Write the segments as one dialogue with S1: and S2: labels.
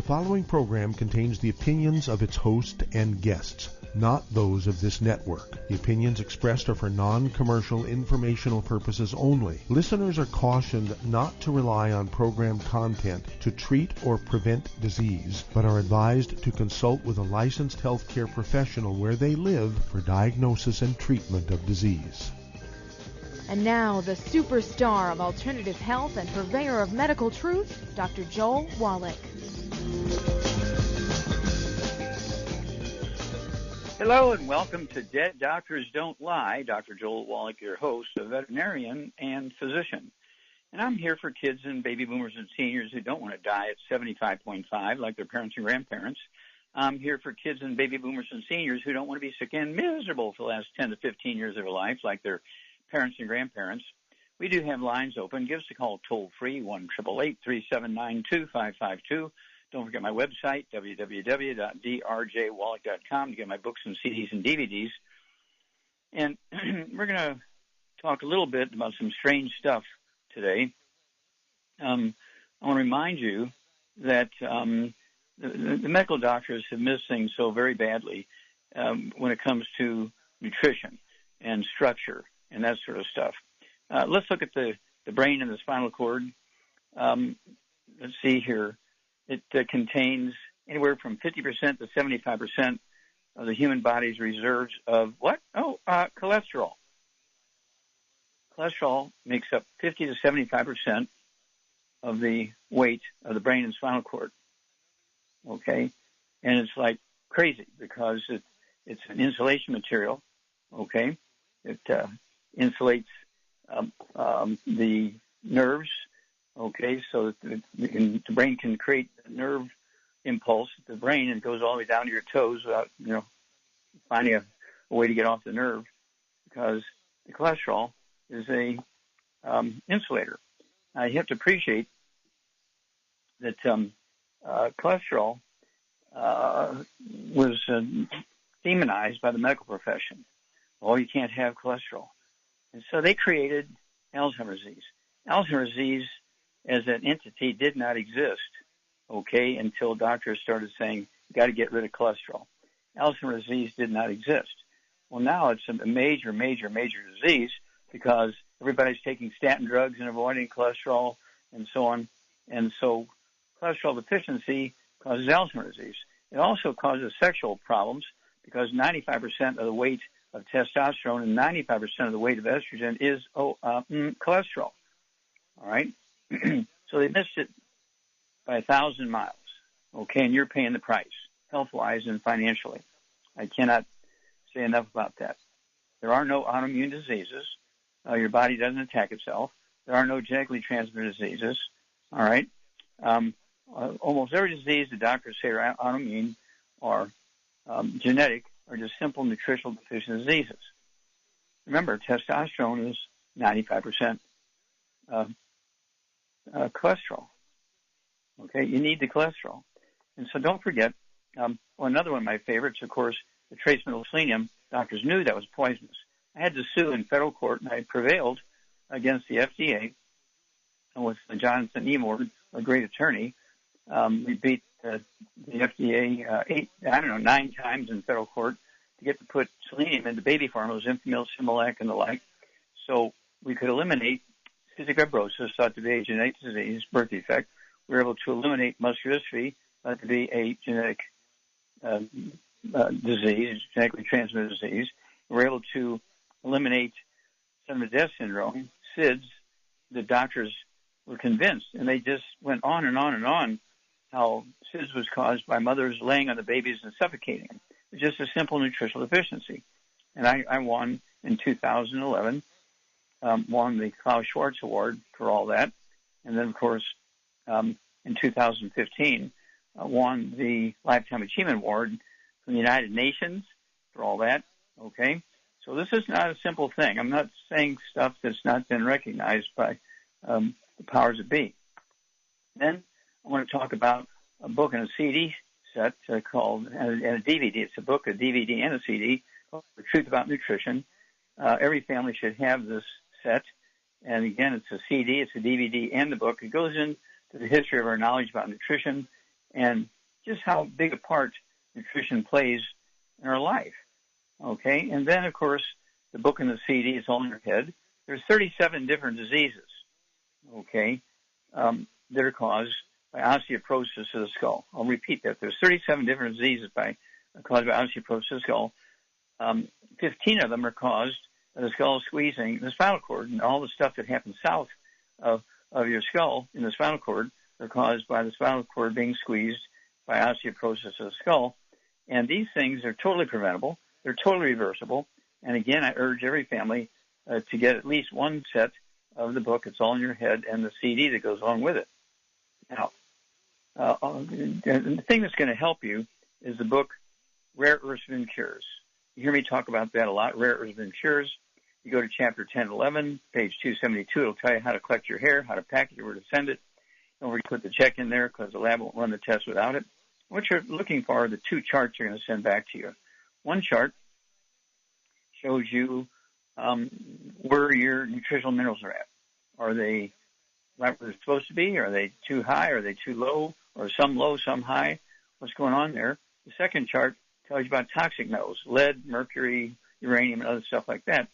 S1: following program contains the opinions of its host and guests, not those of this network. The opinions expressed are for non-commercial informational purposes only. Listeners are cautioned not to rely on program content to treat or prevent disease, but are advised to consult with a licensed healthcare professional where they live for diagnosis and treatment of disease.
S2: And now, the superstar of alternative health and purveyor of medical truth, Dr. Joel Wallach.
S3: Hello and welcome to Dead Doctors Don't Lie. Dr. Joel Wallach, your host, a veterinarian and physician. And I'm here for kids and baby boomers and seniors who don't want to die at 75.5 like their parents and grandparents. I'm here for kids and baby boomers and seniors who don't want to be sick and miserable for the last 10 to 15 years of their life like their parents and grandparents. We do have lines open. Give us a call toll-free, 1-888-379-2552. Don't forget my website, www.drjwallach.com, to get my books and CDs and DVDs. And we're going to talk a little bit about some strange stuff today. I want to remind you that the medical doctors have missed things so very badly when it comes to nutrition and structure and that sort of stuff. Let's look at the brain and the spinal cord. Let's see here. It contains anywhere from 50% to 75% of the human body's reserves of what? Cholesterol. Cholesterol makes up 50 to 75% of the weight of the brain and spinal cord. Okay? And it's like crazy because it's an insulation material. Okay? It insulates the nerves, okay, so that the brain can create a nerve impulse at the brain, and it goes all the way down to your toes without, finding a way to get off the nerve, because the cholesterol is a insulator. Now, you have to appreciate that cholesterol was demonized by the medical profession. Oh, you can't have cholesterol. And so they created Alzheimer's disease. Alzheimer's disease as an entity did not exist, okay, until doctors started saying, you got to get rid of cholesterol. Alzheimer's disease did not exist. Well, now it's a major, major, major disease because everybody's taking statin drugs and avoiding cholesterol and so on. And so cholesterol deficiency causes Alzheimer's disease. It also causes sexual problems because 95% of the weight of testosterone and 95% of the weight of estrogen is cholesterol. All right? So they missed it by 1,000 miles, okay, and you're paying the price, health-wise and financially. I cannot say enough about that. There are no autoimmune diseases. Your body doesn't attack itself. There are no genetically transmitted diseases, all right? Almost every disease the doctors say are autoimmune or genetic are just simple nutritional deficient diseases. Remember, testosterone is 95% cholesterol. Okay, you need the cholesterol. And so don't forget, another one of my favorites, of course, the trace mineral selenium. Doctors knew that was poisonous. I had to sue in federal court, and I prevailed against the FDA with Jonathan Emord, a great attorney. We beat the FDA 9 times in federal court to get to put selenium into baby formulas, Enfamil, Similac, and the like, so we could eliminate cystic fibrosis, thought to be a genetic disease, birth defect. We were able to eliminate muscular dystrophy, thought to be a genetic disease, genetically transmitted disease. We were able to eliminate sudden death syndrome, SIDS. The doctors were convinced, and they just went on and on and on, how SIDS was caused by mothers laying on the babies and suffocating them. It's just a simple nutritional deficiency. And I won in 2011, won the Klaus Schwartz Award for all that. And then, of course, in 2015, won the Lifetime Achievement Award from the United Nations for all that. Okay? So this is not a simple thing. I'm not saying stuff that's not been recognized by the powers that be. Then I want to talk about a book and a CD set called, and a DVD. It's a book, a DVD, and a CD called The Truth About Nutrition. Every family should have this set. And again, it's a CD, it's a DVD, and the book. It goes into the history of our knowledge about nutrition and just how big a part nutrition plays in our life. Okay, and then, of course, the book and the CD is all in your head. There's 37 different diseases, okay, that are caused by osteoporosis of the skull. I'll repeat that. There's 37 different diseases caused by osteoporosis of the skull. 15 of them are caused by the skull squeezing the spinal cord, and all the stuff that happens south of your skull in the spinal cord are caused by the spinal cord being squeezed by osteoporosis of the skull. And these things are totally preventable. They're totally reversible. And again, I urge every family to get at least one set of the book. It's all in your head, and the CD that goes along with it. Now, the thing that's going to help you is the book Rare Earths and Cures. You hear me talk about that a lot, Rare Earths and Cures. You go to chapter 1011, page 272. It'll tell you how to collect your hair, how to package it, where to send it. Don't forget to put the check in there because the lab won't run the test without it. What you're looking for are the two charts you're going to send back to you. One chart shows you where your nutritional minerals are at. Are they right where they're supposed to be? Are they too high? Are they too low? Or some low, some high? What's going on there? The second chart tells you about toxic metals, lead, mercury, uranium, and other stuff like that.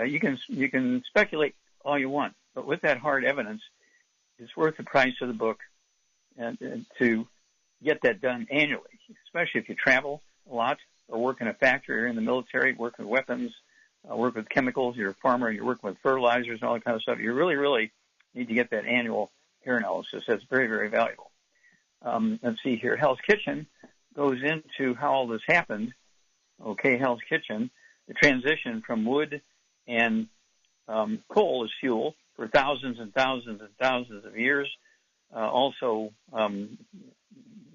S3: You can speculate all you want, but with that hard evidence, it's worth the price of the book and to get that done annually, especially if you travel a lot or work in a factory or in the military, work with weapons, work with chemicals, you're a farmer, you're working with fertilizers and all that kind of stuff. You really, really need to get that annual hair analysis. That's very, very valuable. Let's see here. Hell's Kitchen goes into how all this happened. Okay, Hell's Kitchen, the transition from wood and coal as fuel for thousands and thousands and thousands of years, also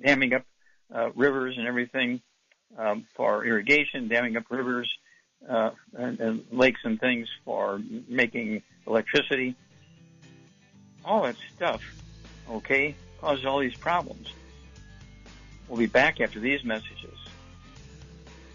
S3: damming up rivers and everything for irrigation, damming up rivers and lakes and things for making electricity. All that stuff, okay, causes all these problems. We'll be back after these messages.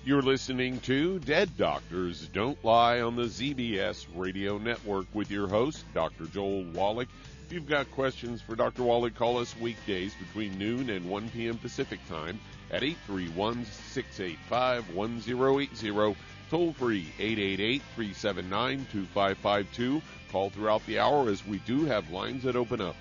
S4: You're listening to Dead Doctors Don't Lie on the ZBS Radio Network with your host, Dr. Joel Wallach. If you've got questions for Dr. Wallach, call us weekdays between noon and 1 p.m. Pacific Time at 831-685-1080. Toll free 888-379-2552. Call throughout the hour as we do have lines that open up.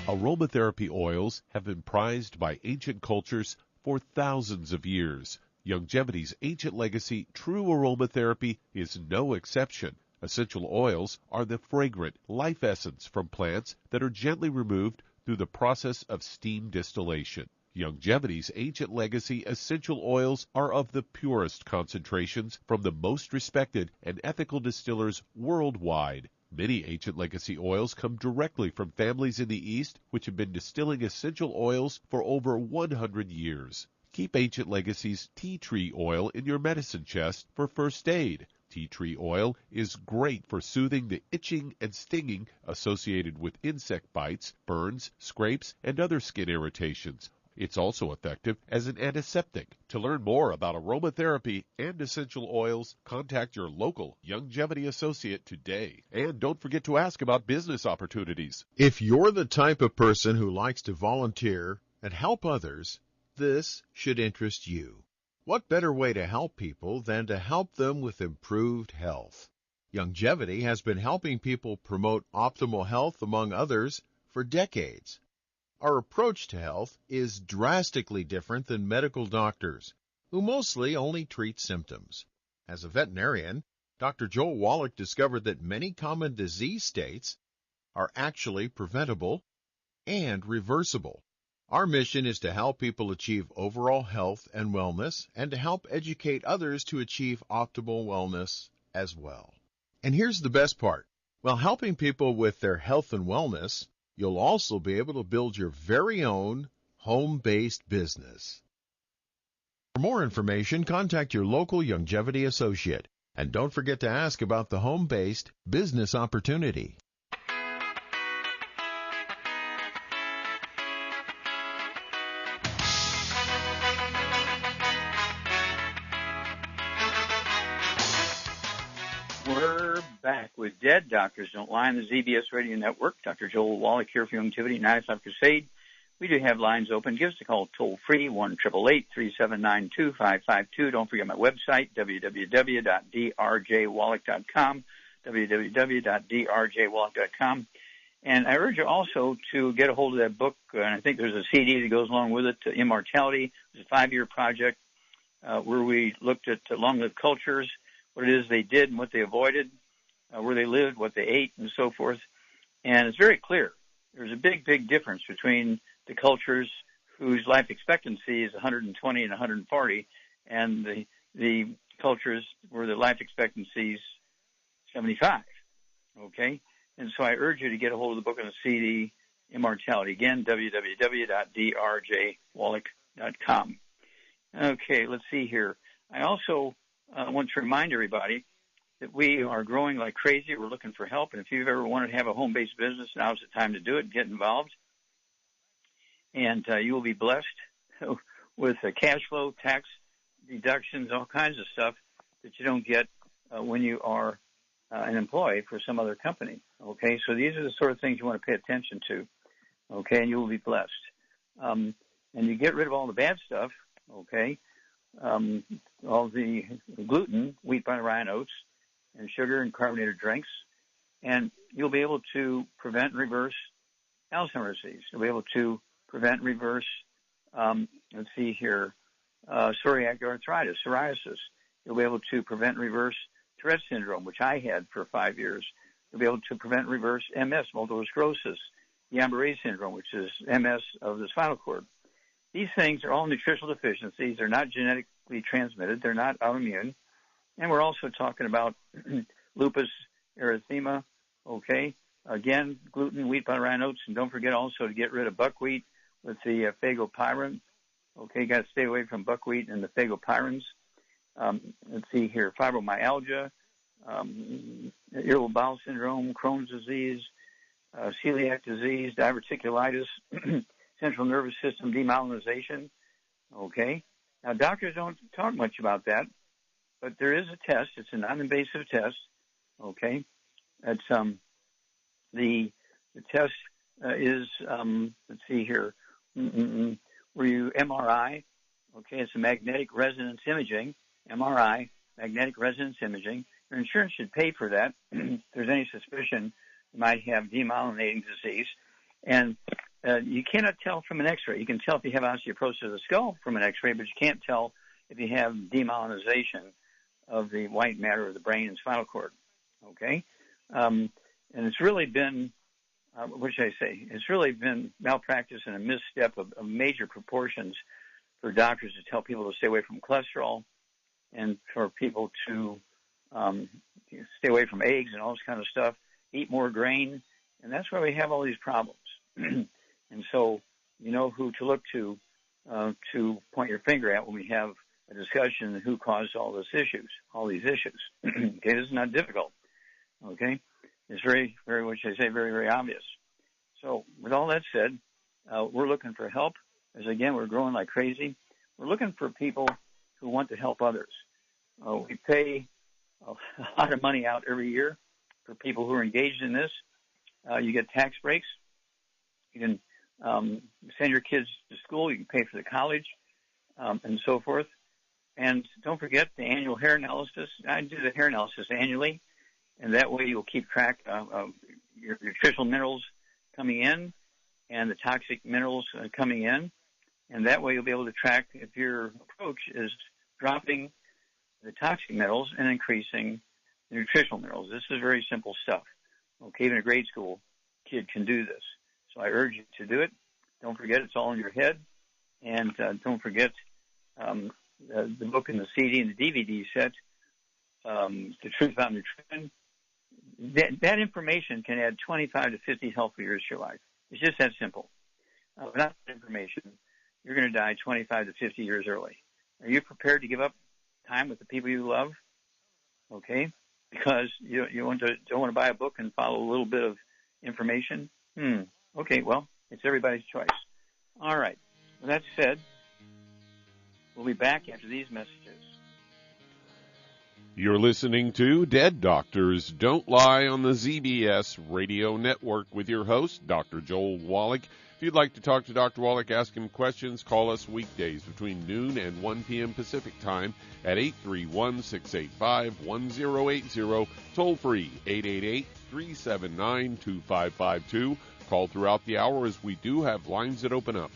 S4: Aromatherapy oils have been prized by ancient cultures for thousands of years. Longevity's ancient legacy, true aromatherapy, is no exception. Essential oils are the fragrant life essence from plants that are gently removed through the process of steam distillation. Longevity's ancient legacy essential oils are of the purest concentrations from the most respected and ethical distillers worldwide. Many ancient legacy oils come directly from families in the East which have been distilling essential oils for over 100 years. Keep Ancient Legacy's tea tree oil in your medicine chest for first aid. Tea tree oil is great for soothing the itching and stinging associated with insect bites, burns, scrapes, and other skin irritations. It's also effective as an antiseptic. To learn more about aromatherapy and essential oils, contact your local Longevity associate today. And don't forget to ask about business opportunities.
S5: If you're the type of person who likes to volunteer and help others, this should interest you. What better way to help people than to help them with improved health? Longevity has been helping people promote optimal health, among others, for decades. Our approach to health is drastically different than medical doctors, who mostly only treat symptoms. As a veterinarian, Dr. Joel Wallach discovered that many common disease states are actually preventable and reversible. Our mission is to help people achieve overall health and wellness, and to help educate others to achieve optimal wellness as well. And here's the best part. While helping people with their health and wellness, you'll also be able to build your very own home-based business. For more information, contact your local Longevity associate. And don't forget to ask about the home-based business opportunity.
S3: We're back with Dead Doctors Don't Lie on the ZBS Radio Network. Dr. Joel Wallach here for Youngevity 95 Crusade. We do have lines open. Give us a call toll-free, 1-888-379-2552. Don't forget my website, www.drjwallach.com, www.drjwallach.com. And I urge you also to get a hold of that book, and I think there's a CD that goes along with it, Immortality. It's a 5-year project where we looked at long-lived cultures, what it is they did and what they avoided, where they lived, what they ate, and so forth. And it's very clear. There's a big, big difference between the cultures whose life expectancy is 120 and 140, and the cultures where the life expectancy is 75. Okay? And so I urge you to get a hold of the book and the CD, Immortality. Again, www.drjwallach.com. Okay, let's see here. I also want to remind everybody that we are growing like crazy. We're looking for help. And if you've ever wanted to have a home-based business, now's the time to do it. Get involved. And you will be blessed with cash flow, tax deductions, all kinds of stuff that you don't get when you are an employee for some other company. Okay, so these are the sort of things you want to pay attention to. Okay, and you will be blessed. And you get rid of all the bad stuff. Okay, all the gluten, wheat, butter, rye, and oats, and sugar and carbonated drinks, and you'll be able to prevent and reverse Alzheimer's disease. You'll be able to prevent and reverse, let's see here, psoriatic arthritis, psoriasis. You'll be able to prevent and reverse Tourette syndrome, which I had for 5 years. You'll be able to prevent and reverse MS, multiple sclerosis, Guillain-Barré syndrome, which is MS of the spinal cord. These things are all nutritional deficiencies. They're not genetically transmitted. They're not autoimmune. And we're also talking about lupus erythema, okay? Again, gluten, wheat, butter, rye, and oats. And don't forget also to get rid of buckwheat with the phagopyrin. Okay, got to stay away from buckwheat and the phagopyrins. Let's see here, fibromyalgia, irritable bowel syndrome, Crohn's disease, celiac disease, diverticulitis, central nervous system demyelinization. Okay. Now, doctors don't talk much about that, but there is a test. It's a non-invasive test. Okay. It's the test is let's see here, where you MRI. Okay, it's a magnetic resonance imaging. MRI, magnetic resonance imaging. Your insurance should pay for that. If there's any suspicion you might have demyelinating disease. And you cannot tell from an X-ray. You can tell if you have osteoporosis of the skull from an X-ray, but you can't tell if you have demyelinization of the white matter of the brain and spinal cord. Okay? And it's really been, what should I say? It's really been malpractice and a misstep of major proportions for doctors to tell people to stay away from cholesterol and for people to stay away from eggs and all this kind of stuff, eat more grain, and that's why we have all these problems. And so you know who to look to point your finger at when we have a discussion of who caused all these issues. Okay, this is not difficult. Okay, it's very, very, what should I say, very, very obvious. So with all that said, we're looking for help. As again, we're growing like crazy. We're looking for people who want to help others. We pay a lot of money out every year for people who are engaged in this. You get tax breaks. You can send your kids to school. You can pay for the college and so forth. And don't forget the annual hair analysis. I do the hair analysis annually, and that way you'll keep track of your nutritional minerals coming in and the toxic minerals coming in. And that way you'll be able to track if your approach is dropping the toxic minerals and increasing the nutritional minerals. This is very simple stuff. Okay, even a grade school kid can do this. So I urge you to do it. Don't forget, it's all in your head. And don't forget the book and the CD and the DVD set, The Truth About Nutrition. That information can add 25 to 50 healthy years to your life. It's just that simple. Without that information, you're going to die 25 to 50 years early. Are you prepared to give up time with the people you love? Okay, because you don't want to buy a book and follow a little bit of information? Okay, well, it's everybody's choice. All right. With that said, we'll be back after these messages.
S4: You're listening to Dead Doctors Don't Lie on the ZBS Radio Network with your host, Dr. Joel Wallach. If you'd like to talk to Dr. Wallach, ask him questions, call us weekdays between noon and 1 p.m. Pacific Time at 831-685-1080, toll free 888-379-2552. Call throughout the hour as we do have lines that open up.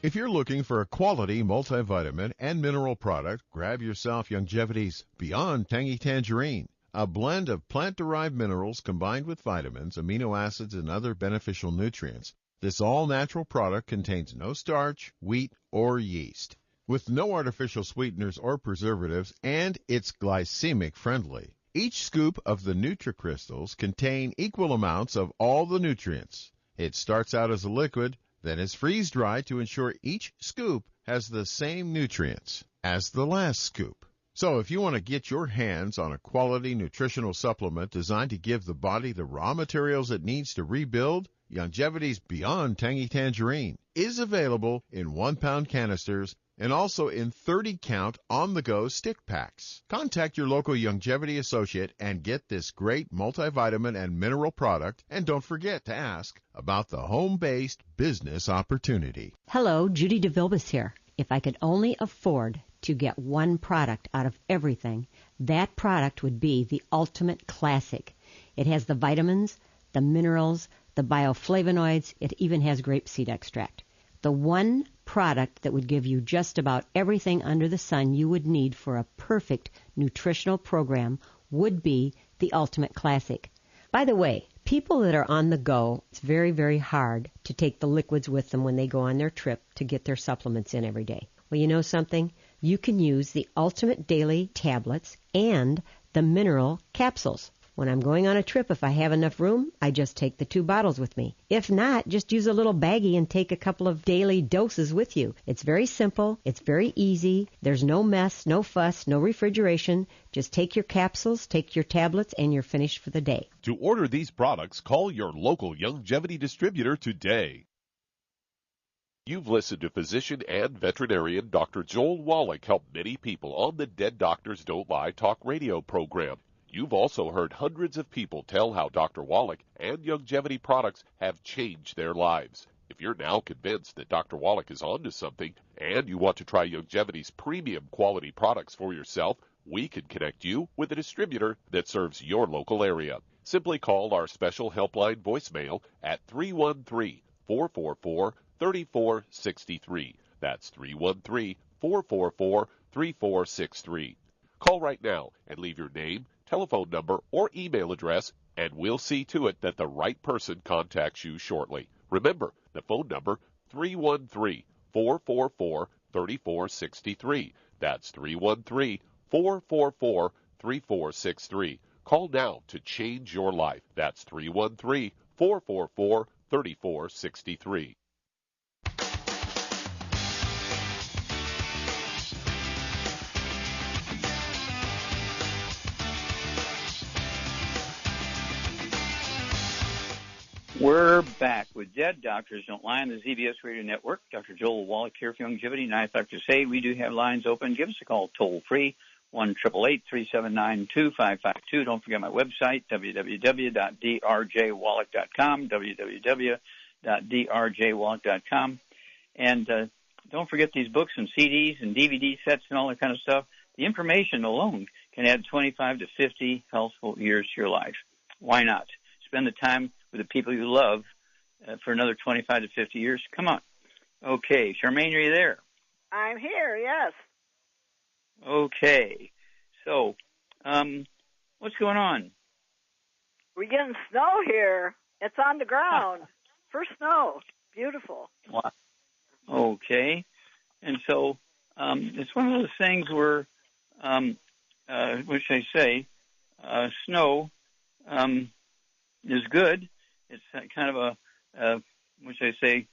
S5: If you're looking for a quality multivitamin and mineral product, grab yourself Youngevity's Beyond Tangy Tangerine, a blend of plant-derived minerals combined with vitamins, amino acids, and other beneficial nutrients. This all-natural product contains no starch, wheat, or yeast, with no artificial sweeteners or preservatives, and it's glycemic friendly. Each scoop of the NutriCrystals contain equal amounts of all the nutrients. It starts out as a liquid, then is freeze-dried to ensure each scoop has the same nutrients as the last scoop. So if you want to get your hands on a quality nutritional supplement designed to give the body the raw materials it needs to rebuild, Youngevity's Beyond Tangy Tangerine is available in 1-pound canisters and also in 30-count on-the-go stick packs. Contact your local Youngevity associate and get this great multivitamin and mineral product, and don't forget to ask about the home-based business opportunity.
S6: Hello, Judy DeVilbus here. If I could only afford to get one product out of everything, that product would be the Ultimate Classic. It has the vitamins, the minerals, the bioflavonoids. It even has grapeseed extract. The one product that would give you just about everything under the sun you would need for a perfect nutritional program would be the Ultimate Classic. By the way, people that are on the go, it's very, very hard to take the liquids with them when they go on their trip to get their supplements in every day. Well, you know something? You can use the Ultimate Daily Tablets and the mineral capsules. When I'm going on a trip, if I have enough room, I just take the 2 bottles with me. If not, just use a little baggie and take a couple of daily doses with you. It's very simple. It's very easy. There's no mess, no fuss, no refrigeration. Just take your capsules, take your tablets, and you're finished for the day.
S4: To order these products, call your local Youngevity distributor today. You've listened to physician and veterinarian Dr. Joel Wallach help many people on the Dead Doctors Don't Lie talk radio program. You've also heard hundreds of people tell how Dr. Wallach and Youngevity products have changed their lives. If you're now convinced that Dr. Wallach is onto something and you want to try Youngevity's premium quality products for yourself, we can connect you with a distributor that serves your local area. Simply call our special helpline voicemail at 313-444-3463. That's 313-444-3463. Call right now and leave your name, telephone number, or email address, and we'll see to it that the right person contacts you shortly. Remember, the phone number, 313-444-3463. That's 313-444-3463. Call now to change your life. That's 313-444-3463.
S3: We're back with Dead Doctors Don't Lie on the ZBS Radio Network. Dr. Joel Wallach here for Youngevity. And I'd like to say we do have lines open. Give us a call toll-free, 1-888-379-2552. Don't forget my website, www.drjwallach.com, www.drjwallach.com. And don't forget these books and CDs and DVD sets and all that kind of stuff. The information alone can add 25 to 50 healthful years to your life. Why not? Spend the time with the people you love for another 25 to 50 years. Come on. Okay. Charmaine, are you there?
S7: I'm here, yes.
S3: Okay. So, what's going on?
S7: We're getting snow here. It's on the ground. First snow. Beautiful.
S3: Wow. Okay. And so, it's one of those things where, what should I say? snow is good. It's kind of which I say,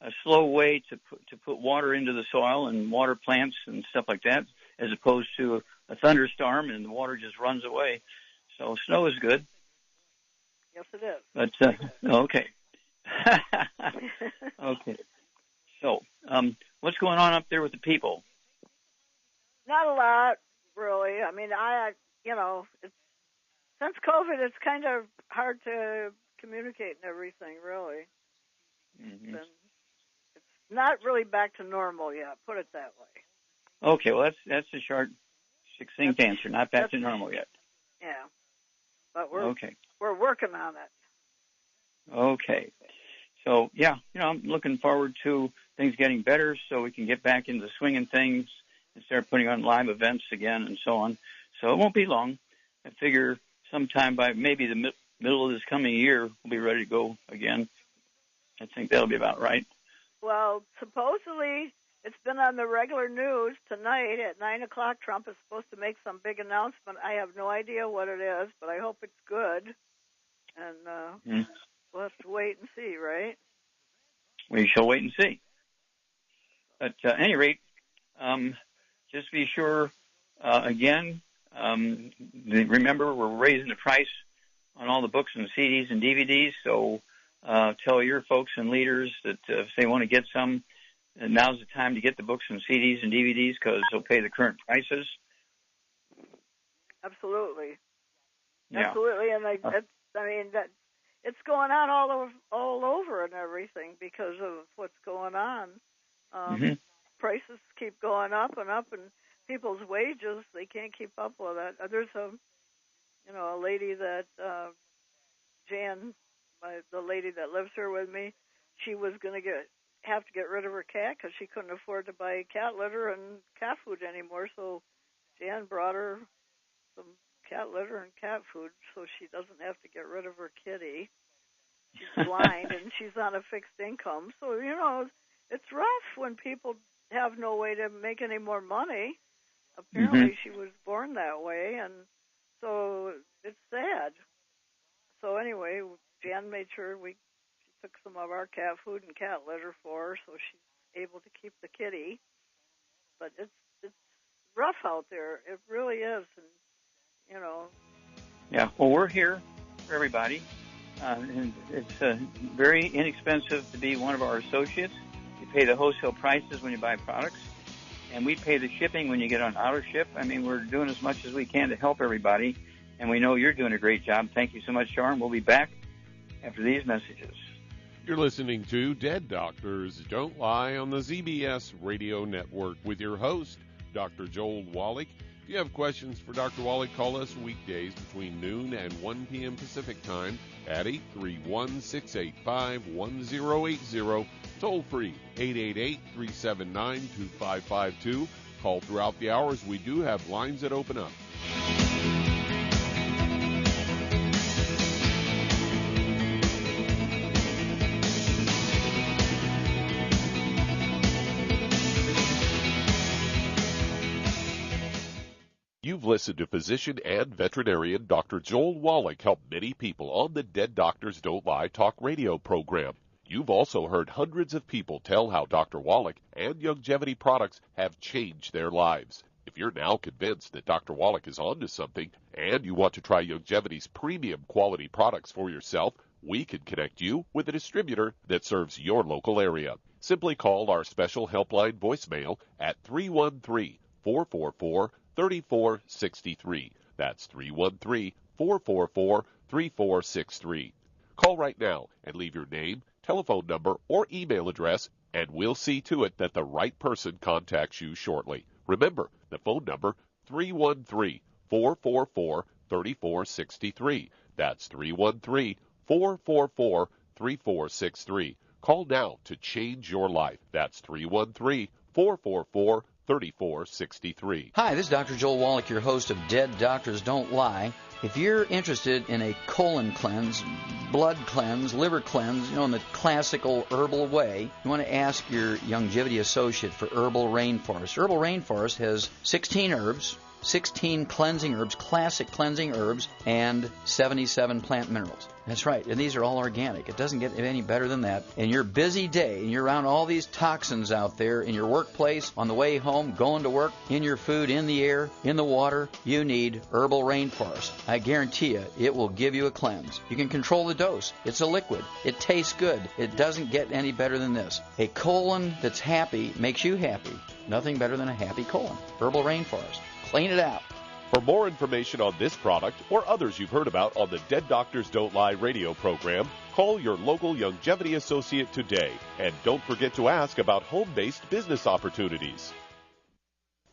S3: a slow way to put water into the soil and water plants and stuff like that, as opposed to a thunderstorm and the water just runs away. So snow is good.
S7: Yes, it is.
S3: But okay. Okay. So, what's going on up there with the people?
S7: Not a lot, really. I mean, since COVID, it's kind of hard to communicate and everything, really.
S3: Mm-hmm.
S7: It's not really back to normal yet, put it that way.
S3: Okay, well, that's a short, succinct answer. Not back to normal yet.
S7: Yeah, but we're working on it.
S3: Okay. So, yeah, I'm looking forward to things getting better so we can get back into swinging things and start putting on live events again and so on. So it won't be long. I figure sometime by maybe the middle of this coming year, we'll be ready to go again. I think that'll be about right.
S7: Well, supposedly it's been on the regular news tonight at 9 o'clock. Trump is supposed to make some big announcement. I have no idea what it is, but I hope it's good. And we'll have to wait and see, right?
S3: We shall wait and see. But at any rate, just be sure, again, remember we're raising the price on all the books and CDs and DVDs, so tell your folks and leaders that if they want to get some, now's the time to get the books and CDs and DVDs because they'll pay the current prices.
S7: Absolutely.
S3: Yeah.
S7: Absolutely, and it's going on all over and everything because of what's going on. Prices keep going up, and people's wages, they can't keep up with it. There's a lady that, Jan, the lady that lives here with me, she was going to have to get rid of her cat because she couldn't afford to buy cat litter and cat food anymore. So Jan brought her some cat litter and cat food so she doesn't have to get rid of her kitty. She's blind and she's on a fixed income. So, it's rough when people have no way to make any more money. Apparently she was born that way, and so it's sad. So anyway, Jan made sure she took some of our cat food and cat litter for her so she's able to keep the kitty. But it's rough out there. It really is, and
S3: Yeah, well, we're here for everybody. And it's very inexpensive to be one of our associates. You pay the wholesale prices when you buy products, and we pay the shipping when you get on auto ship. I mean, we're doing as much as we can to help everybody, and we know you're doing a great job. Thank you so much, Sharon. We'll be back after these messages.
S4: You're listening to Dead Doctors Don't Lie on the ZBS Radio Network with your host, Dr. Joel Wallach. If you have questions for Dr. Wallach, call us weekdays between noon and 1 p.m. Pacific Time at 831-685-1080. Toll free, 888-379-2552. Call throughout the hours. We do have lines that open up. You've listened to physician and veterinarian Dr. Joel Wallach help many people on the Dead Doctors Don't Lie talk radio program. You've also heard hundreds of people tell how Dr. Wallach and Youngevity products have changed their lives. If you're now convinced that Dr. Wallach is onto something and you want to try Youngevity's premium quality products for yourself, we can connect you with a distributor that serves your local area. Simply call our special helpline voicemail at 313-444-3463. That's 313-444-3463. Call right now and leave your name, telephone number, or email address, and we'll see to it that the right person contacts you shortly. Remember, the phone number, 313-444-3463. That's 313-444-3463. Call now to change your life. That's 313-444-3463.
S8: Hi, this is Dr. Joel Wallach, your host of Dead Doctors Don't Lie. If you're interested in a colon cleanse, blood cleanse, liver cleanse, in the classical herbal way, you want to ask your Youngevity associate for Herbal Rainforest. Herbal Rainforest has 16 herbs, 16 cleansing herbs, classic cleansing herbs, and 77 plant minerals. That's right, and these are all organic. It doesn't get any better than that. In your busy day, and you're around all these toxins out there in your workplace, on the way home, going to work, in your food, in the air, in the water, you need Herbal Rainforest. I guarantee you, it will give you a cleanse. You can control the dose. It's a liquid. It tastes good. It doesn't get any better than this. A colon that's happy makes you happy. Nothing better than a happy colon. Herbal Rainforest. Clean it out.
S4: For more information on this product or others you've heard about on the Dead Doctors Don't Lie radio program, call your local Longevity associate today. And don't forget to ask about home-based business opportunities.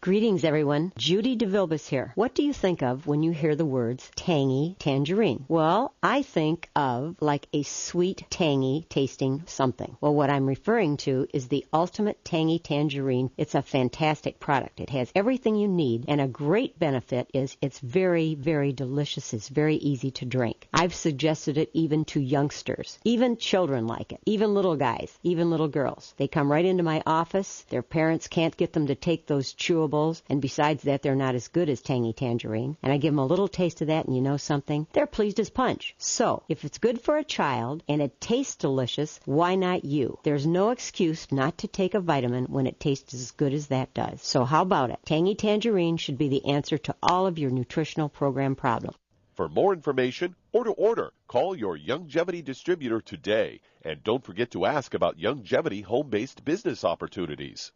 S6: Greetings, everyone. Judy DeVilbus here. What do you think of when you hear the words tangy tangerine? Well, I think of like a sweet, tangy tasting something. Well, what I'm referring to is the Ultimate Tangy Tangerine. It's a fantastic product. It has everything you need, and a great benefit is it's very, very delicious. It's very easy to drink. I've suggested it even to youngsters. Even children like it. Even little guys. Even little girls. They come right into my office. Their parents can't get them to take those chewable, and besides that, they're not as good as Tangy Tangerine. And I give them a little taste of that, and you know something? They're pleased as punch. So, if it's good for a child and it tastes delicious, why not you? There's no excuse not to take a vitamin when it tastes as good as that does. So how about it? Tangy Tangerine should be the answer to all of your nutritional program problems.
S4: For more information or to order, call your Longevity distributor today. And don't forget to ask about Longevity home-based business opportunities.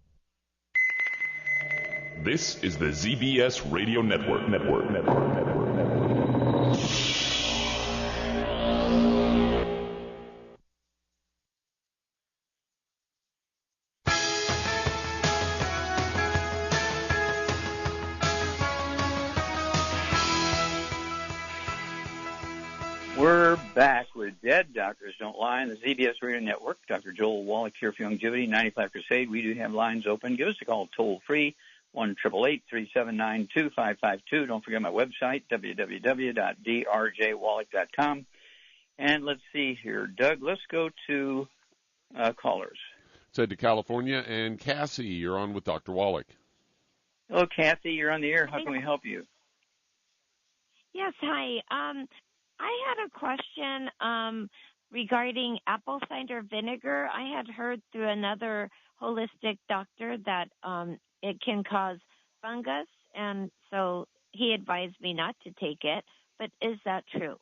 S9: This is the ZBS Radio Network.
S3: We're back with Dead Doctors Don't Lie on the ZBS Radio Network. Dr. Joel Wallach here for Longevity 95 Crusade. We do have lines open. Give us a call toll-free. 1-888-379-2552. Don't forget my website, www.drjwallach.com. And let's see here. Doug, let's go to callers.
S4: Said to California, and Cassie, you're on with Dr. Wallach.
S3: Hello, Cassie. You're on the air. How can we help you?
S10: Yes, hi. I had a question regarding apple cider vinegar. I had heard through another holistic doctor that it can cause fungus, and so he advised me not to take it. But is that true?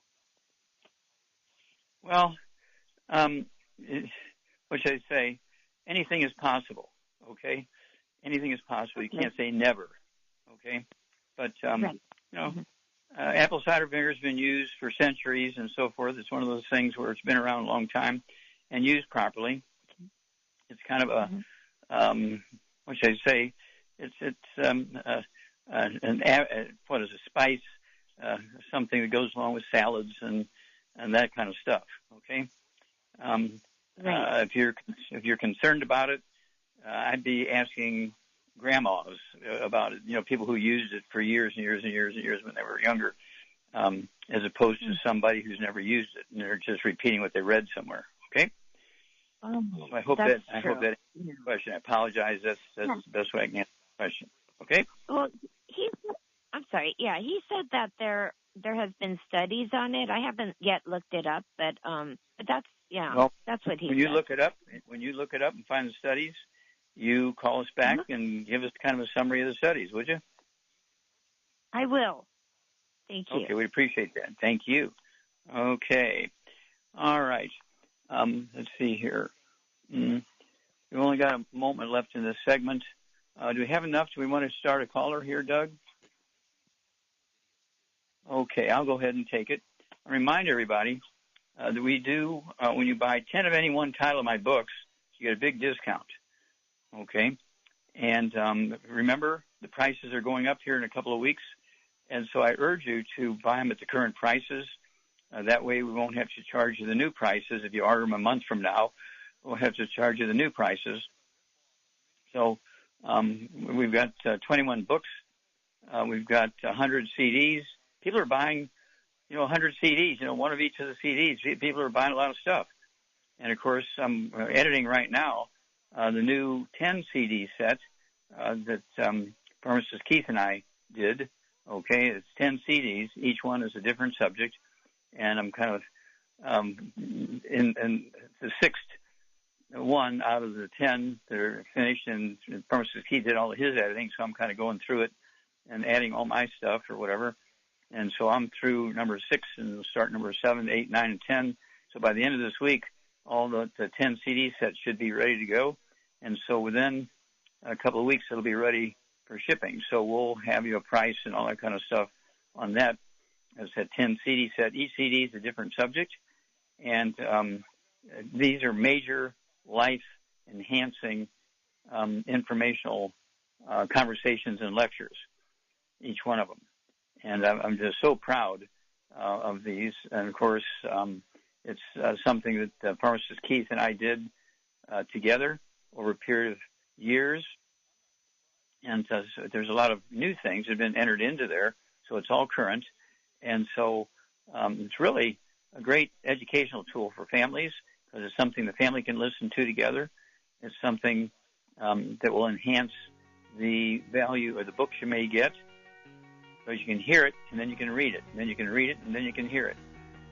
S3: Well, what should I say? Anything is possible, okay? Anything is possible. You can't say never, okay? But,
S10: right.
S3: Apple cider vinegar has been used for centuries and so forth. It's one of those things where it's been around a long time and used properly. It's kind of a, what should I say? It's what is a spice, something that goes along with salads and that kind of stuff. Okay.
S10: Right.
S3: If you're concerned about it, I'd be asking grandmas about it. People who used it for years and years and years and years when they were younger, as opposed to somebody who's never used it and they're just repeating what they read somewhere. Okay. So I hope that answers the question. I apologize. That's the best way I can answer the question. Okay.
S10: Well, I'm sorry. Yeah, he said that there has been studies on it. I haven't yet looked it up, but that's that's what he said.
S3: When you look it up and find the studies, you call us back and give us kind of a summary of the studies, would you?
S10: I will. Thank you.
S3: Okay, we appreciate that. Thank you. Okay. All right. Let's see here. We've only got a moment left in this segment. Do we have enough? Do we want to start a caller here, Doug? Okay, I'll go ahead and take it. I remind everybody that we do, when you buy 10 of any one title of my books, you get a big discount. Okay? And remember, the prices are going up here in a couple of weeks, and so I urge you to buy them at the current prices. That way we won't have to charge you the new prices. If you order them a month from now, we'll have to charge you the new prices. So we've got 21 books. We've got 100 CDs. People are buying, 100 CDs, one of each of the CDs. People are buying a lot of stuff. And, of course, I'm editing right now the new 10 CD set that pharmacist Keith and I did. Okay, it's 10 CDs. Each one is a different subject, and I'm kind of in the sixth one out of the 10 that are finished, and Pharmacist Keith did all of his editing, so I'm kind of going through it and adding all my stuff or whatever. And so I'm through number 6, and we'll start number 7, 8, 9, and 10. So by the end of this week, all the 10 CD sets should be ready to go. And so within a couple of weeks, it'll be ready for shipping. So we'll have you a price and all that kind of stuff on that. As I said, 10 CD set. Each CD is a different subject. And these are major life-enhancing informational conversations and lectures, each one of them. And I'm just so proud of these. And, of course, it's something that Pharmacist Keith and I did together over a period of years. And there's a lot of new things that have been entered into there, so it's all current. And so it's really a great educational tool for families because it's something the family can listen to together. It's something that will enhance the value of the books you may get because you can hear it, and then you can read it, and then you can read it, and then you can hear it.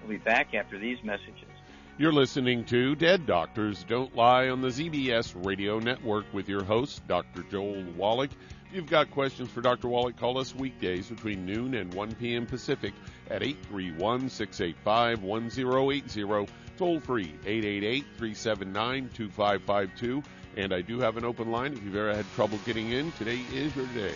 S3: We'll be back after these messages.
S4: You're listening to Dead Doctors Don't Lie on the ZBS Radio Network with your host, Dr. Joel Wallach. If you've got questions for Dr. Wallach, call us weekdays between noon and 1 p.m. Pacific at 831-685-1080, toll free 888-379-2552. And I do have an open line if you've ever had trouble getting in. Today is your day.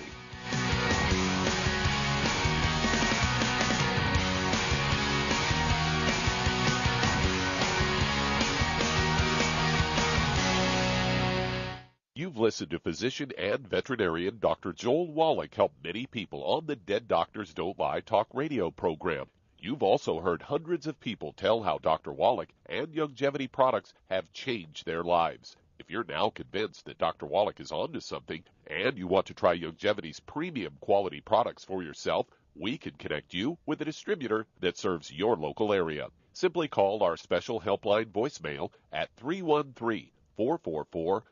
S4: You've listened to physician and veterinarian Dr. Joel Wallach help many people on the Dead Doctors Don't Lie talk radio program. You've also heard hundreds of people tell how Dr. Wallach and Youngevity products have changed their lives. If you're now convinced that Dr. Wallach is onto something and you want to try Youngevity's premium quality products for yourself, we can connect you with a distributor that serves your local area. Simply call our special helpline voicemail at 313-444-3463.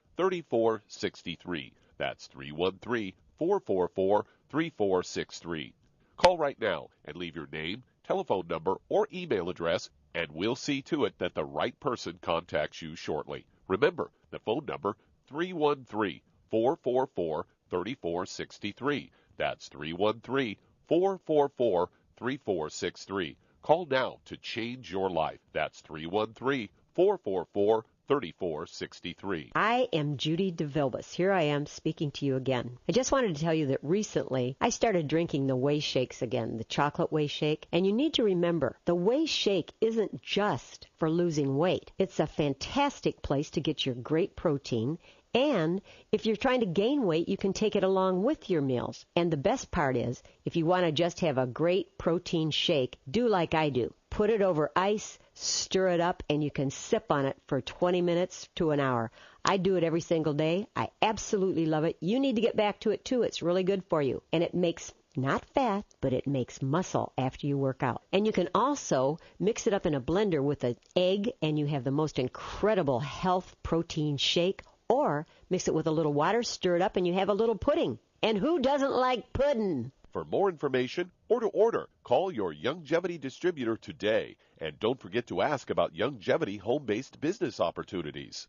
S4: That's 313-444-3463. Call right now and leave your name, telephone number, or email address, and we'll see to it that the right person contacts you shortly. Remember, the phone number, 313-444-3463. That's 313-444-3463. Call now to change your life. That's 313-444-3463. 3463.
S6: I am Judy DeVilbus. Here I am speaking to you again. I just wanted to tell you that recently I started drinking the Whey Shakes again, the chocolate Whey Shake. And you need to remember, the Whey Shake isn't just for losing weight. It's a fantastic place to get your great protein. And if you're trying to gain weight, you can take it along with your meals. And the best part is, if you want to just have a great protein shake, do like I do. Put it over ice, stir it up, and you can sip on it for 20 minutes to an hour. I do it every single day. I absolutely love it. You need to get back to it, too. It's really good for you. And it makes not fat, but it makes muscle after you work out. And you can also mix it up in a blender with an egg, and you have the most incredible health protein shake. Or mix it with a little water, stir it up, and you have a little pudding. And who doesn't like pudding?
S4: For more information or to order, call your Youngevity distributor today. And don't forget to ask about Youngevity home-based business opportunities.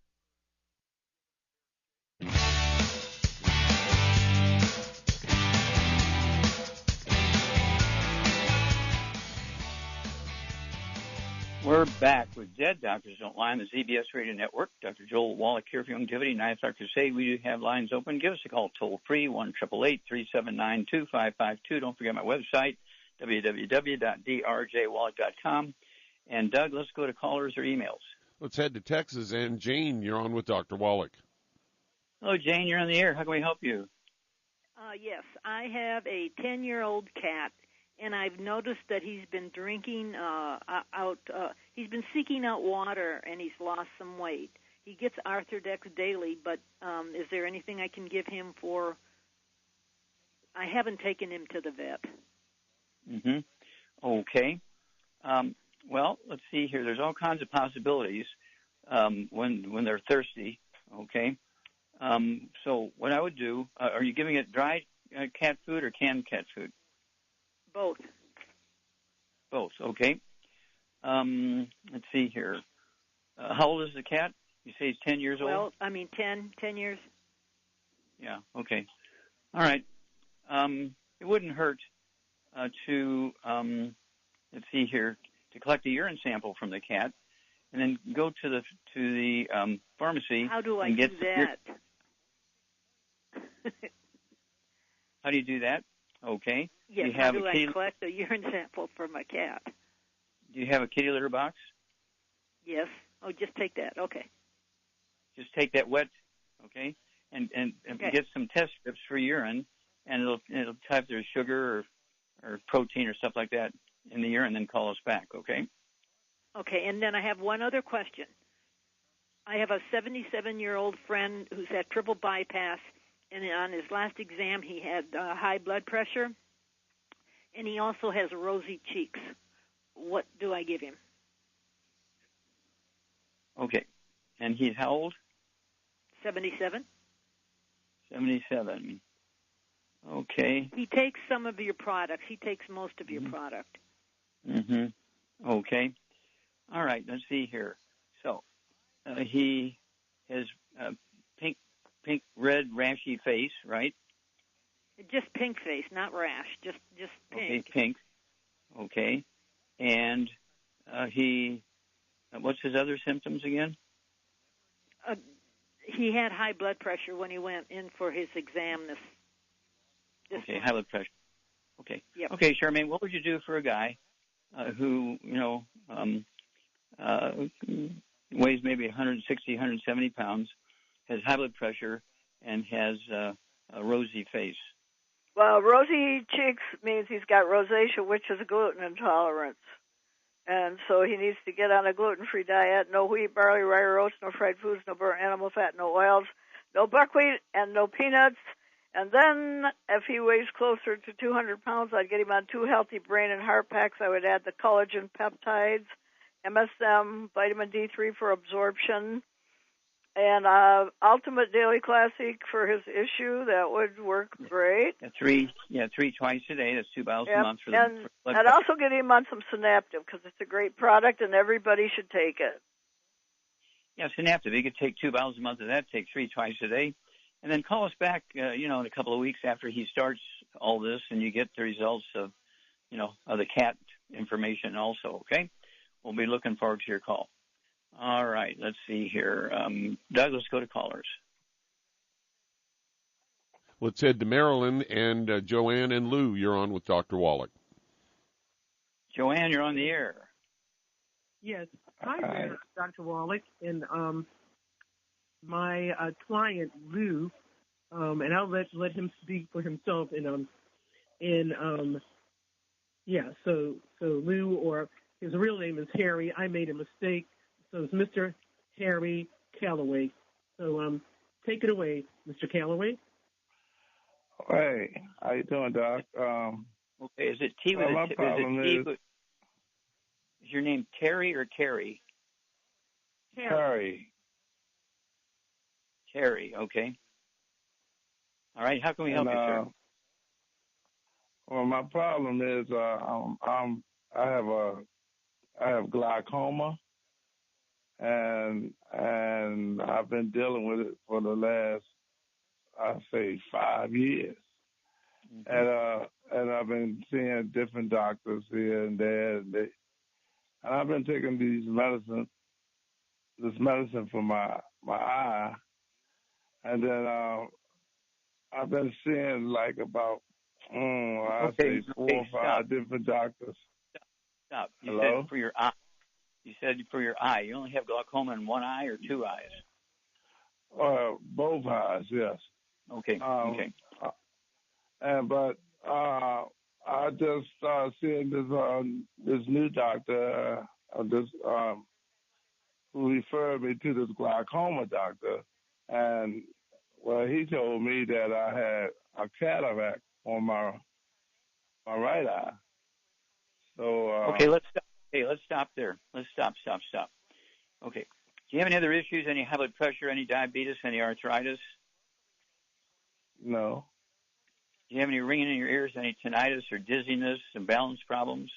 S3: We're back with Dead Doctors Don't Lie on the ZBS Radio Network. Dr. Joel Wallach here for Youngevity. And I have Dr. Say we do have lines open. Give us a call toll-free, 1-888-379-2552. Don't forget my website, www.drjwallach.com. And, Doug, let's go to callers or emails.
S4: Let's head to Texas. And, Jane, you're on with Dr. Wallach.
S3: Hello, Jane. You're on the air. How can we help you?
S7: Yes, I have a 10-year-old cat. And I've noticed that he's been drinking he's been seeking out water, and he's lost some weight. He gets Arthrodex daily, but is there anything I can give him for? I haven't taken him to the vet.
S3: Mm-hmm. Okay. Well, let's see here. There's all kinds of possibilities when they're thirsty. Okay. So what I would do, are you giving it dry cat food or canned cat food?
S7: Both.
S3: Both, okay. Let's see here. How old is the cat? You say he's 10 years old?
S7: Well, I mean 10 years.
S3: Yeah, okay. All right. It wouldn't hurt to, let's see here, to collect a urine sample from the cat and then go to the pharmacy.
S7: How do I
S3: and get
S7: do that?
S3: How do you do that? Okay.
S7: Yes, how do I collect a urine sample for my cat?
S3: Do you have a kitty litter box?
S7: Yes. Oh, just take that. Okay.
S3: Just take that wet, okay, and
S7: Okay.
S3: get some test strips for urine, and it'll type there's sugar or protein or stuff like that in the urine, then call us back, okay?
S7: Okay, and then I have one other question. I have a 77-year-old friend who's had triple bypass, and on his last exam he had high blood pressure, and he also has rosy cheeks. What do I give him?
S3: Okay. And he's how old?
S7: 77.
S3: 77. Okay.
S7: He takes some of your products. He takes most of your product.
S3: Mm-hmm. Okay. All right, let's see here. So he has pink, red, rashy face, right?
S7: Just pink face, not rash. Just pink.
S3: Okay, pink. Okay. And he, what's his other symptoms again?
S7: He had high blood pressure when he went in for his exam this
S3: okay,
S7: month.
S3: high blood pressure. Okay.
S7: Yep.
S3: Okay, Charmaine, what would you do for a guy who, weighs maybe 160, 170 pounds, has high blood pressure, and has a rosy face?
S7: Well, rosy cheeks means he's got rosacea, which is a gluten intolerance. And so he needs to get on a gluten-free diet, no wheat, barley, rye, oats, no fried foods, no burnt animal fat, no oils, no buckwheat, and no peanuts. And then if he weighs closer to 200 pounds, I'd get him on 2 healthy brain and heart packs. I would add the collagen peptides, MSM, vitamin D3 for absorption, and Ultimate Daily Classic for his issue. That would work great.
S3: Three twice a day. That's 2 bottles a month for the blood
S7: I'd
S3: pressure.
S7: also get him on some Synaptive because it's a great product and everybody should take it.
S3: Yeah, Synaptive. He could take 2 bottles a month of that, take 3 twice a day, and then call us back, in a couple of weeks after he starts all this, and you get the results of, of the cat information also, okay? We'll be looking forward to your call. All right, let's see here. Doug, let's go to callers.
S4: Let's head to Maryland, and Joanne and Lou, you're on with Dr. Wallach.
S3: Joanne, you're on the air.
S11: Yes. Hi there, Dr. Wallach. And my client, Lou, and I'll let him speak for himself. So Lou, or his real name is Harry. I made a mistake. So it's Mr. Harry Calloway. So take it away, Mr. Calloway.
S12: Hey, how you doing, Doc?
S3: Okay, is it T with
S12: my problem is
S3: your name Terry or Carrie?
S12: Harry.
S3: Terry, okay. All right, how can we help you, sir?
S12: Well, my problem is I have glaucoma, and I've been dealing with it for the last, I'd say, 5 years. Mm-hmm. And I've been seeing different doctors here and there, and I've been taking this medicine for my eye, and then I've been seeing like about say 4 or 5 different doctors.
S3: Stop. You
S12: Hello?
S3: said for your eye. You said for your eye. You only have glaucoma in one eye or 2 eyes?
S12: Both eyes, yes.
S3: Okay. Okay.
S12: But I just started seeing this new doctor, who referred me to this glaucoma doctor, and he told me that I had a cataract on my right eye. So
S3: okay, let's stop. Hey, let's stop there. Let's stop. Okay. Do you have any other issues? Any high blood pressure? Any diabetes? Any arthritis?
S12: No.
S3: Do you have any ringing in your ears, any tinnitus or dizziness and balance problems?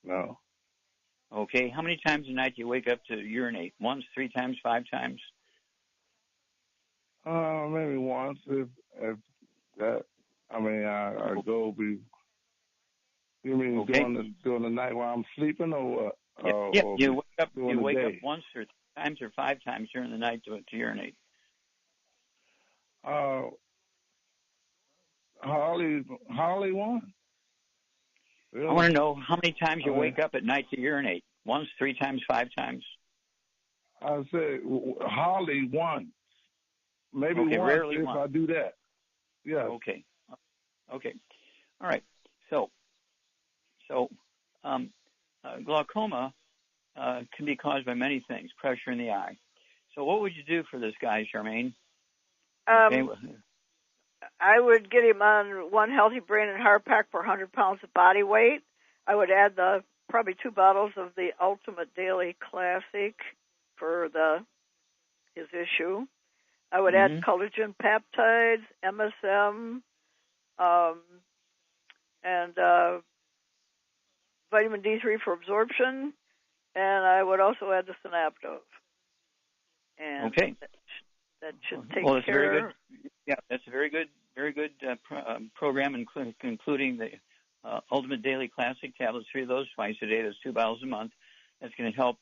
S12: No.
S3: Okay. How many times a night do you wake up to urinate? Once, 3 times, 5 times?
S12: Maybe once. If that, I mean, I go be. You mean during the night while I'm sleeping, or what?
S3: Yeah.
S12: Or
S3: You wake up.
S12: during
S3: You wake
S12: the
S3: up
S12: day?
S3: once or 3 times or 5 times during the night to urinate.
S12: Hardly one. Really?
S3: I want to know how many times you wake up at night to urinate. Once, 3 times, 5 times.
S12: I say hardly once. Maybe
S3: Okay,
S12: once
S3: rarely
S12: if
S3: once.
S12: I do that. Yeah.
S3: Okay. All right. So glaucoma can be caused by many things. Pressure in the eye. So what would you do for this guy, Charmaine?
S7: I would get him on one healthy brain and heart pack per 100 pounds of body weight. I would add probably 2 bottles of the Ultimate Daily Classic for his issue. I would add collagen peptides, MSM, and vitamin D3 for absorption, and I would also add the synaptose. And that should take
S3: that's
S7: care.
S3: Very good. Yeah, that's a very good program, including the Ultimate Daily Classic tablets, 3 of those twice a day. That's 2 bottles a month. That's going to help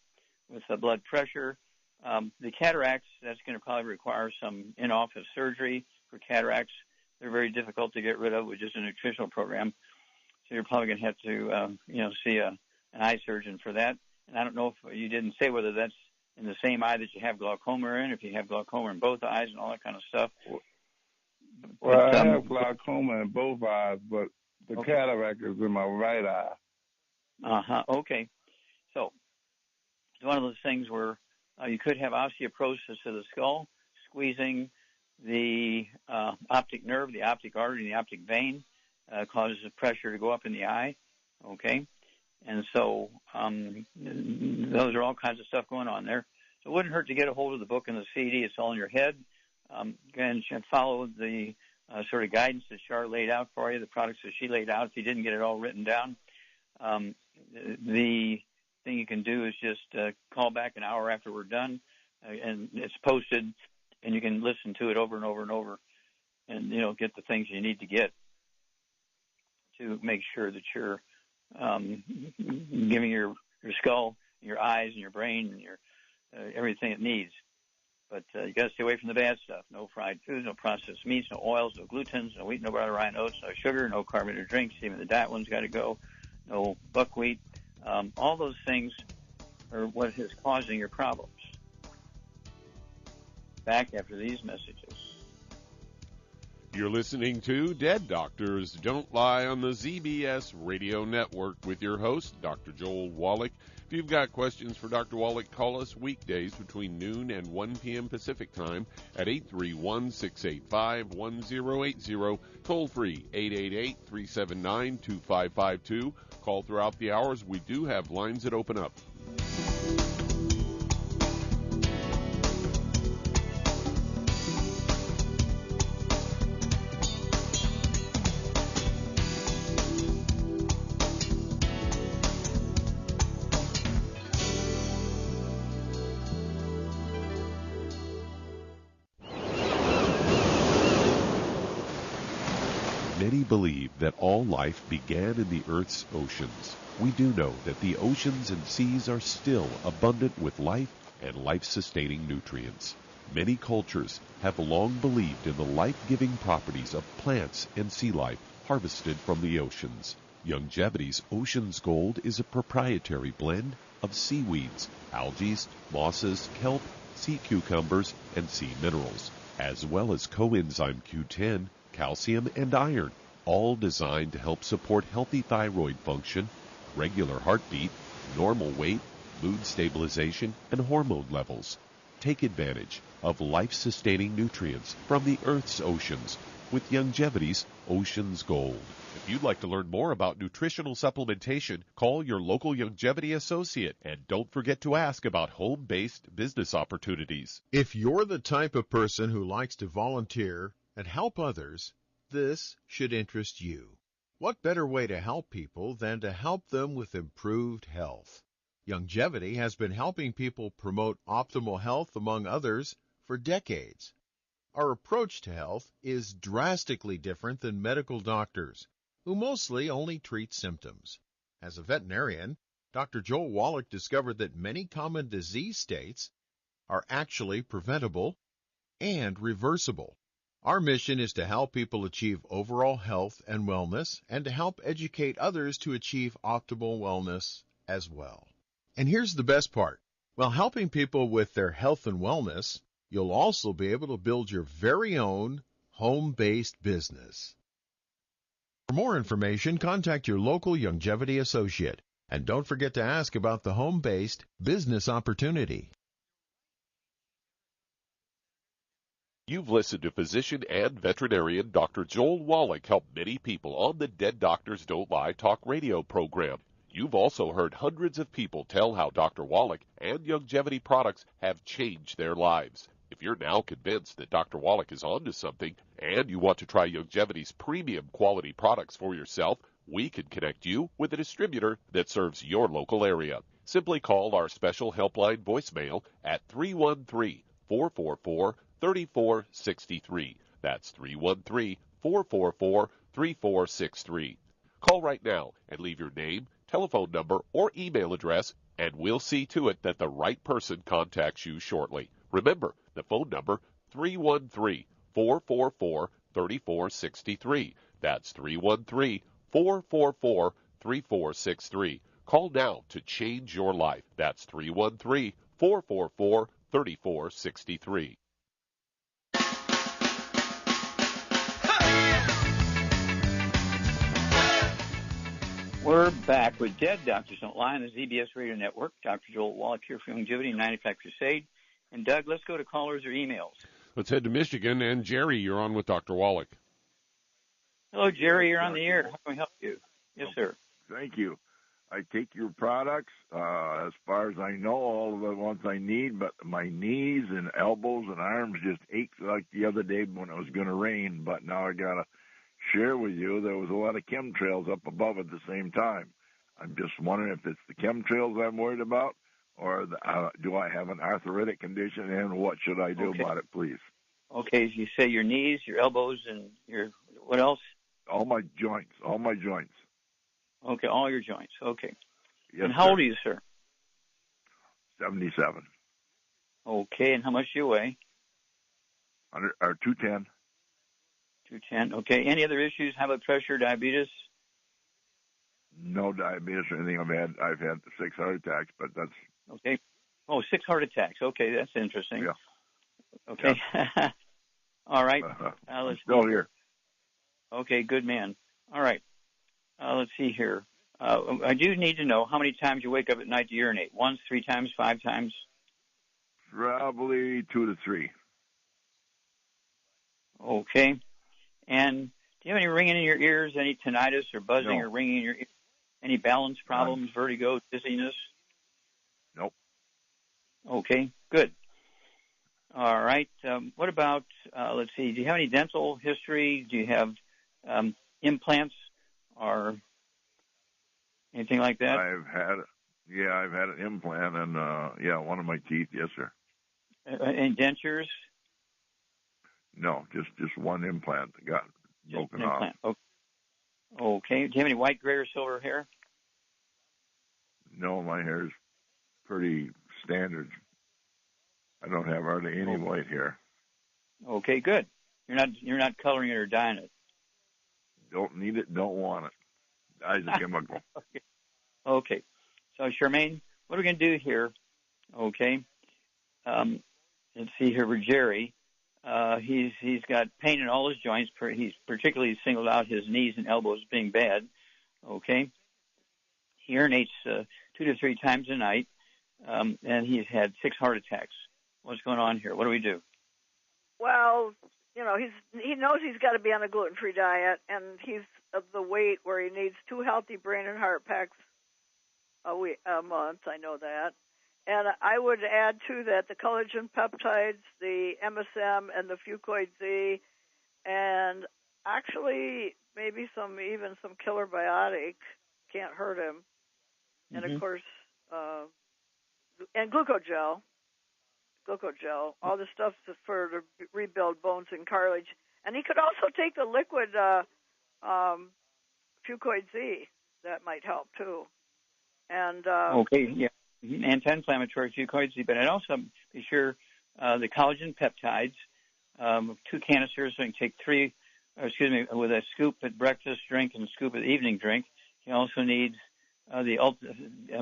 S3: with blood pressure. The cataracts, that's going to probably require some in-office surgery for cataracts. They're very difficult to get rid of with just a nutritional program. So you're probably going to have to, see an eye surgeon for that. And I don't know if you didn't say whether that's in the same eye that you have glaucoma in, if you have glaucoma in both eyes and all that kind of stuff.
S12: Well, I have glaucoma in both eyes, but the cataract is in my right eye.
S3: Okay. So it's one of those things where you could have osteoporosis of the skull, squeezing the optic nerve, the optic artery, and the optic vein, causes the pressure to go up in the eye. Okay. And so those are all kinds of stuff going on there. So it wouldn't hurt to get a hold of the book and the CD. It's all in your head. And follow the sort of guidance that Char laid out for you, the products that she laid out. If you didn't get it all written down, the thing you can do is just call back an hour after we're done, and it's posted, and you can listen to it over and over and over, and get the things you need to get to make sure that you're giving your skull, your eyes, and your brain, and your everything it needs. But you got to stay away from the bad stuff. No fried foods, no processed meats, no oils, no glutens, no wheat, no butter, rye, oats, no sugar, no carbonated drinks. Even the diet one's got to go. No buckwheat. All those things are what is causing your problems. Back after these messages.
S4: You're listening to Dead Doctors Don't Lie on the ZBS Radio Network with your host, Dr. Joel Wallach. If you've got questions for Dr. Wallach, call us weekdays between noon and 1 p.m. Pacific Time at 831-685-1080, toll free 888-379-2552. Call throughout the hours. We do have lines that open up. Many believe that all life began in the Earth's oceans. We do know that the oceans and seas are still abundant with life and life-sustaining nutrients. Many cultures have long believed in the life-giving properties of plants and sea life harvested from the oceans. Youngevity's Ocean's Gold is a proprietary blend of seaweeds, algae, mosses, kelp, sea cucumbers, and sea minerals, as well as coenzyme Q10, calcium, and iron, all designed to help support healthy thyroid function, regular heartbeat, normal weight, mood stabilization, and hormone levels. Take advantage of life-sustaining nutrients from the Earth's oceans with Youngevity's Ocean's Gold. If you'd like to learn more about nutritional supplementation, call your local Youngevity associate, and don't forget to ask about home-based business opportunities.
S5: If you're the type of person who likes to volunteer and help others, This should interest you. What better way to help people than to help them with improved health? Longevity has been helping people promote optimal health, among others, for decades. Our approach to health is drastically different than medical doctors, who mostly only treat symptoms. As a veterinarian, Dr. Joel Wallach discovered that many common disease states are actually preventable and reversible. Our mission is to help people achieve overall health and wellness and to help educate others to achieve optimal wellness as well. And here's the best part. While helping people with their health and wellness, you'll also be able to build your very own home-based business. For more information, contact your local longevity associate. And don't forget to ask about the home-based business opportunity.
S4: You've listened to physician and veterinarian Dr. Joel Wallach help many people on the Dead Doctors Don't Lie talk radio program. You've also heard hundreds of people tell how Dr. Wallach and longevity products have changed their lives. If you're now convinced that Dr. Wallach is onto something and you want to try longevity's premium quality products for yourself, we can connect you with a distributor that serves your local area. Simply call our special helpline voicemail at 313-444-3463. That's 313-444-3463. Call right now and leave your name, telephone number, or email address, and we'll see to it that the right person contacts you shortly. Remember, the phone number, 313-444-3463. That's 313-444-3463. Call now to change your life. That's 313-444-3463.
S3: We're back with Dead Doctors Don't Lie on the ZBS Radio Network. Dr. Joel Wallach here for Longevity 95 Crusade. And Doug, let's go to callers or emails.
S4: Let's head to Michigan. And Jerry, you're on with Dr. Wallach.
S3: Hello, Jerry. You're on the air. How can we help you? Yes, sir.
S12: Thank you. I take your products. As far as I know, all of the ones I need, but my knees and elbows and arms just ached like the other day when it was going to rain. But now I got to share with you, there was a lot of chemtrails up above at the same time. I'm just wondering if it's the chemtrails I'm worried about, or do I have an arthritic condition, and what should I do about it, please?
S3: Okay, you say your knees, your elbows, and your, what else?
S12: All my joints.
S3: Okay, all your joints. Okay.
S12: Yes,
S3: and how old are you, sir?
S12: 77.
S3: Okay, and how much do you weigh?
S12: 210.
S3: 210. Okay. Any other issues? High blood pressure, diabetes?
S12: No diabetes or anything. I've had 6 heart attacks, but that's
S3: okay. Oh, 6 heart attacks. Okay, that's interesting.
S12: Yeah.
S3: Okay. Yeah. All right.
S12: I'm still here.
S3: Okay, good man. All right. Let's see here. I do need to know how many times you wake up at night to urinate. 1, 3 times, 5 times?
S12: Probably 2 to 3.
S3: Okay. And do you have any ringing in your ears, any tinnitus or buzzing or ringing in your ears? Any balance problems, vertigo, dizziness?
S12: Nope.
S3: Okay, good. All right. What about, let's see, do you have any dental history? Do you have implants or anything like that?
S12: I've had an implant and, one of my teeth, yes, sir.
S3: Any dentures?
S12: No, just one implant that got broken off.
S3: Okay. Do you have any white, gray, or silver hair?
S12: No, my hair is pretty standard. I don't have hardly any white hair.
S3: Okay, good. You're not coloring it or dyeing it.
S12: Don't need it, don't want it. Dye's a chemical.
S3: Okay. So, Charmaine, what are we going to do here? Okay. Let's see here for Jerry. He's got pain in all his joints. He's particularly singled out his knees and elbows being bad. Okay. He urinates 2 to 3 times a night, and he's had 6 heart attacks. What's going on here? What do we do?
S7: Well, he knows he's got to be on a gluten-free diet, and he's of the weight where he needs 2 healthy brain and heart packs a month. I know that. And I would add to that the collagen peptides, the MSM, and the fucoid Z, and Actually, maybe even some killer biotic can't hurt him. And of course, and glucogel, all the stuff to rebuild bones and cartilage. And he could also take the liquid Fucoid Z. That might help too. And
S3: anti-inflammatory Fucoid Z. But I'd also be sure the collagen peptides, 2 canisters. So you can take 3. With a scoop at breakfast drink and a scoop at evening drink. He also needs the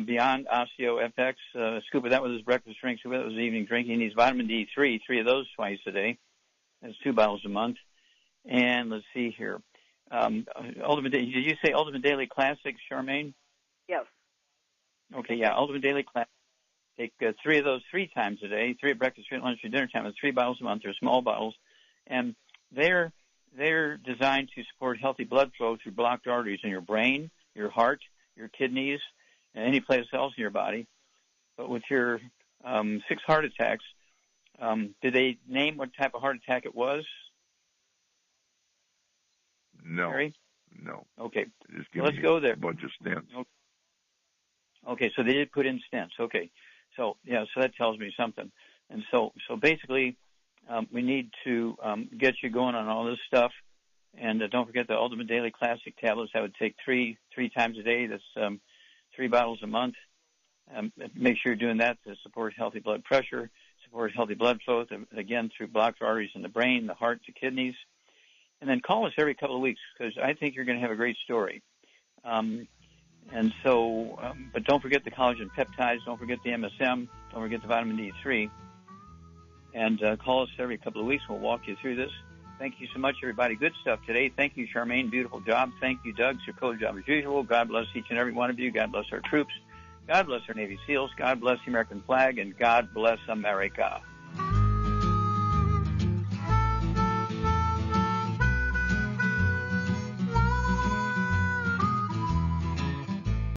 S3: Beyond Osteo FX, a scoop of that with his breakfast drink, scoop of that with his evening drink. He needs vitamin D3, 3 of those twice a day. That's 2 bottles a month. And let's see here. Did you say Ultimate Daily Classic, Charmaine?
S7: Yes.
S3: Okay, yeah, Ultimate Daily Classic. Take 3 of those 3 times a day, 3 at breakfast, 3 at lunch, 3 at dinner time, and 3 bottles a month. They're small bottles. And they're designed to support healthy blood flow through blocked arteries in your brain, your heart, your kidneys, and any place else in your body. But with your 6 heart attacks, did they name what type of heart attack it was?
S13: No.
S3: Harry?
S13: No.
S3: Okay.
S13: Let's
S3: go there.
S13: A bunch of stents.
S3: Okay, so they did put in stents. Okay. So that tells me something. And so basically, we need to get you going on all this stuff. And don't forget the Ultimate Daily Classic tablets. I would take 3 times a day. That's 3 bottles a month. Make sure you're doing that to support healthy blood pressure, support healthy blood flow, again, through blocked arteries in the brain, the heart, the kidneys. And then call us every couple of weeks because I think you're going to have a great story. But don't forget the collagen peptides. Don't forget the MSM. Don't forget the vitamin D3. And call us every couple of weeks. We'll walk you through this. Thank you so much, everybody. Good stuff today. Thank you, Charmaine. Beautiful job. Thank you, Doug. It's your cool job as usual. God bless each and every one of you. God bless our troops. God bless our Navy SEALs. God bless the American flag. And God bless America.